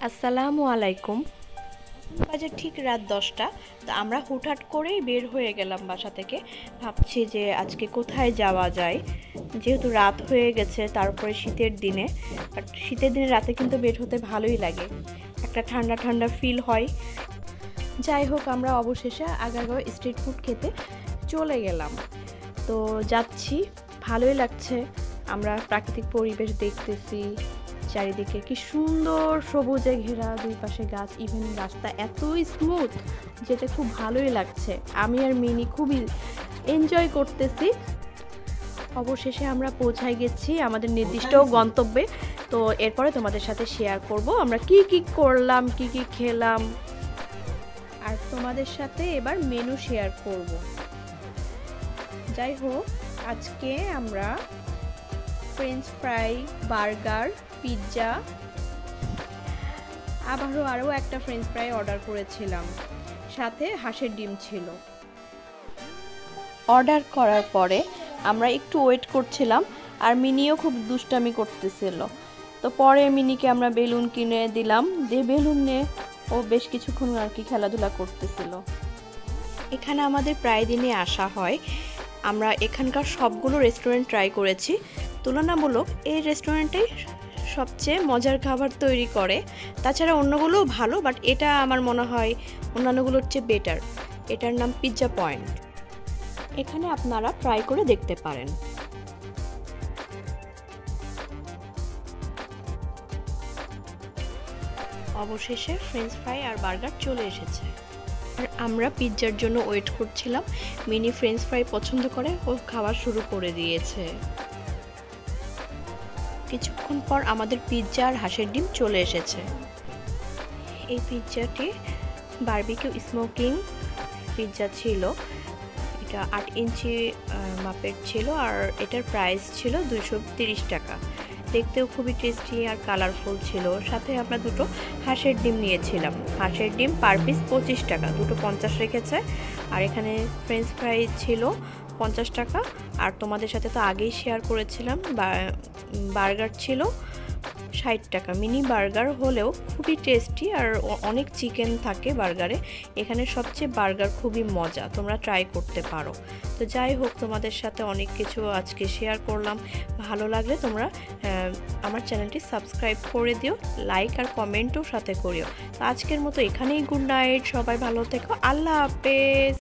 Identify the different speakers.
Speaker 1: আসসালামু আলাইকুম। বাজে ঠিক রাত 10টা। তো আমরা হুটহাট করেই বের হয়ে গেলাম বাসা থেকে। ভাবছি যে আজকে কোথায় যাওয়া যায়, যেহেতু রাত হয়ে গেছে, তারপরে শীতের দিনে। বাট শীতের দিনে রাতে কিন্তু বের হতে ভালোই লাগে, একটা ঠান্ডা ঠান্ডা ফিল হয়। যাই হোক, আমরা অবশেষে আগারগাঁও স্ট্রিট ফুড খেতে চলে গেলাম। তো যাচ্ছি, ভালোই লাগছে। আমরা প্রাকৃতিক পরিবেশ দেখতেছি, চারিদিকে কি সুন্দর সবুজে ঘেরা, দুই পাশে গাছ, ইভেন রাস্তা এতই স্মুথ যেটা খুব ভালোই লাগছে। আমি আর মিনি খুবই এনজয় করতেছি। অবশেষে আমরা পৌঁছায় গেছি আমাদের নির্দিষ্ট গন্তব্যে। তো এরপরে তোমাদের সাথে শেয়ার করব আমরা কি কি করলাম, কি কি খেলাম, আর তোমাদের সাথে এবার মেনু শেয়ার করব। যাই হোক, আজকে আমরা ফ্রেঞ্চ ফ্রাই, বার্গার, পিৎজা, আরও একটা ফ্রেঞ্চ ফ্রাই অর্ডার করেছিলাম, সাথে হাঁসের ডিম ছিল। অর্ডার করার পরে আমরা একটু ওয়েট করছিলাম, আর মিনিও খুব দুষ্টামি করতেছিল। তো পরে মিনিকে আমরা বেলুন কিনে দিলাম, দিয়ে বেলুন নিয়ে ও বেশ কিছুক্ষণ আর কি খেলাধুলা করতেছিল। এখানে আমাদের প্রায় দিনই আসা হয়। আমরা এখানকার সবগুলো রেস্টুরেন্ট ট্রাই করেছি, তুলনামূলক এই রেস্টুরেন্টেই সবচেয়ে মজার খাবার তৈরি করে। তাছাড়া অন্যগুলোও ভালো, বাট এটা আমার মনে হয় অন্যান্যগুলোর চেয়ে বেটার। এটার নাম পিৎজা পয়েন্ট। এখানে আপনারা ট্রাই করে দেখতে পারেন। অবশেষে ফ্রেঞ্চ ফ্রাই আর বার্গার চলে এসেছে, আর আমরা পিৎজার জন্য ওয়েট করছিলাম। মিনি ফ্রেঞ্চ ফ্রাই পছন্দ করে, ও খাওয়া শুরু করে দিয়েছে। কিছুক্ষণ পর আমাদের পিৎজা আর হাঁসের ডিম চলে এসেছে। এই পিৎজাটি বারবিকিউ স্মোকিং পিৎজা ছিল। এটা 8 ইঞ্চি মাপের ছিল, আর এটার প্রাইস ছিল 230 টাকা। দেখতেও খুবই টেস্টি আর কালারফুল ছিল। সাথে আমরা দুটো হাঁসের ডিম নিয়েছিলাম। হাঁসের ডিম পার পিস 25 টাকা, দুটো 50 রেখেছে। আর এখানে ফ্রেঞ্চ ফ্রাই ছিল 50 টাকা। আর তোমাদের সাথে তো আগেই শেয়ার করেছিলাম, বার্গার ছিল 60 টাকা। মিনি বার্গার হলেও খুবই টেস্টি, আর অনেক চিকেন থাকে বার্গারে। এখানে সবচেয়ে বার্গার খুবই মজা, তোমরা ট্রাই করতে পারো। তো যাই হোক, তোমাদের সাথে অনেক কিছু আজকে শেয়ার করলাম। ভালো লাগলে তোমরা আমার চ্যানেলটি সাবস্ক্রাইব করে দিও, লাইক আর কমেন্টও সাথে করিও। তো আজকের মতো এখানেই গুড নাইট, সবাই ভালো থেকো, আল্লাহ হাফেজ।